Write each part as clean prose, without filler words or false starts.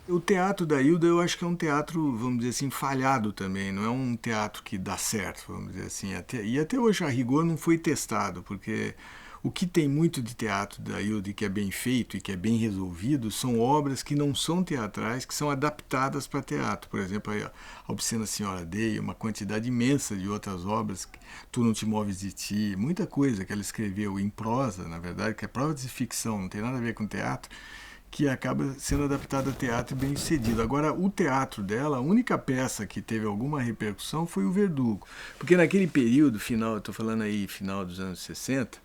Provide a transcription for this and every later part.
O teatro da Hilda eu acho que é um teatro, vamos dizer assim, falhado também. Não é um teatro que dá certo, vamos dizer assim. E até hoje, a rigor, não foi testado, porque o que tem muito de teatro da Hilda e que é bem feito e que é bem resolvido são obras que não são teatrais, que são adaptadas para teatro. Por exemplo, a Obscena Senhora Day, uma quantidade imensa de outras obras, Tu Não Te Moves de Ti, muita coisa que ela escreveu em prosa, na verdade, que é prosa de ficção, não tem nada a ver com teatro, que acaba sendo adaptado a teatro e bem sucedido. Agora, o teatro dela, a única peça que teve alguma repercussão foi o Verdugo. Porque naquele período, final, eu estou falando aí, final dos anos 60,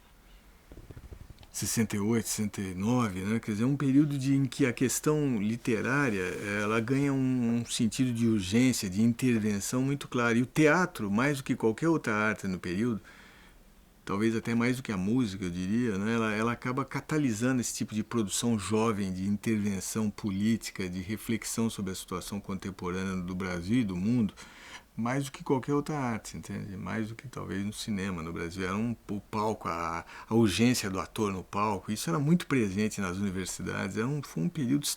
68, 69, né? Quer dizer, um período em que a questão literária ela ganha um sentido de urgência, de intervenção muito claro. E o teatro, mais do que qualquer outra arte no período, talvez até mais do que a música, eu diria, né? Ela acaba catalisando esse tipo de produção jovem, de intervenção política, de reflexão sobre a situação contemporânea do Brasil e do mundo, mais do que qualquer outra arte, entende? Mais do que talvez no cinema no Brasil. Era o palco, a urgência do ator no palco, isso era muito presente nas universidades, foi um período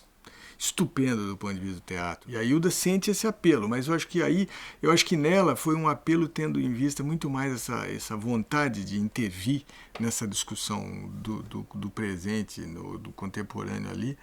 estupendo do ponto de vista do teatro. E a Hilda sente esse apelo, mas eu acho que nela foi um apelo tendo em vista muito mais essa vontade de intervir nessa discussão do presente, do contemporâneo ali,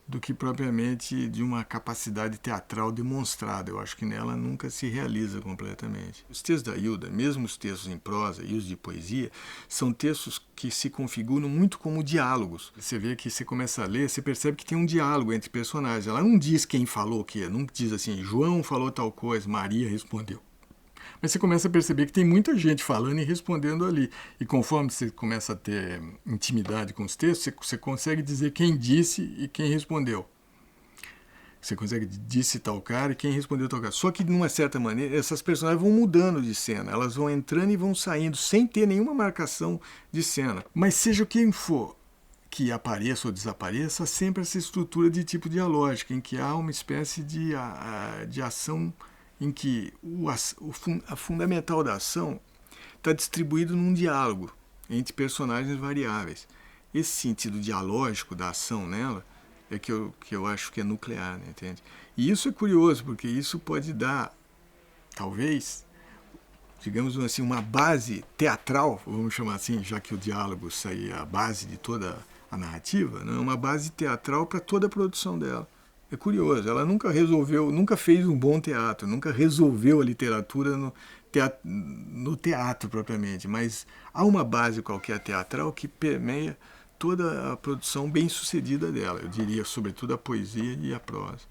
do que propriamente de uma capacidade teatral demonstrada. Eu acho que nela nunca se realiza completamente. Os textos da Hilda, mesmo os textos em prosa e os de poesia, são textos que se configuram muito como diálogos. Você vê que você começa a ler, você percebe que tem um diálogo entre personagens. Ela não diz quem falou o quê, não diz assim, João falou tal coisa, Maria respondeu. Mas você começa a perceber que tem muita gente falando e respondendo ali. E conforme você começa a ter intimidade com os textos, você consegue dizer quem disse e quem respondeu. Você consegue disse tal cara e quem respondeu tal cara. Só que, de uma certa maneira, essas personagens vão mudando de cena. Elas vão entrando e vão saindo sem ter nenhuma marcação de cena. Mas seja quem for que apareça ou desapareça, há sempre essa estrutura de tipo dialógica, em que há uma espécie de ação em que a fundamental da ação está distribuído num diálogo entre personagens variáveis. Esse sentido dialógico da ação nela é que eu acho que é nuclear, né, entende? E isso é curioso, porque isso pode dar, talvez, digamos assim, uma base teatral, vamos chamar assim, já que o diálogo seria a base de toda a narrativa, né? Uma base teatral para toda a produção dela. É curioso, ela nunca resolveu, nunca fez um bom teatro, nunca resolveu a literatura no teatro propriamente, mas há uma base qualquer teatral que permeia toda a produção bem sucedida dela, eu diria, sobretudo a poesia e a prosa.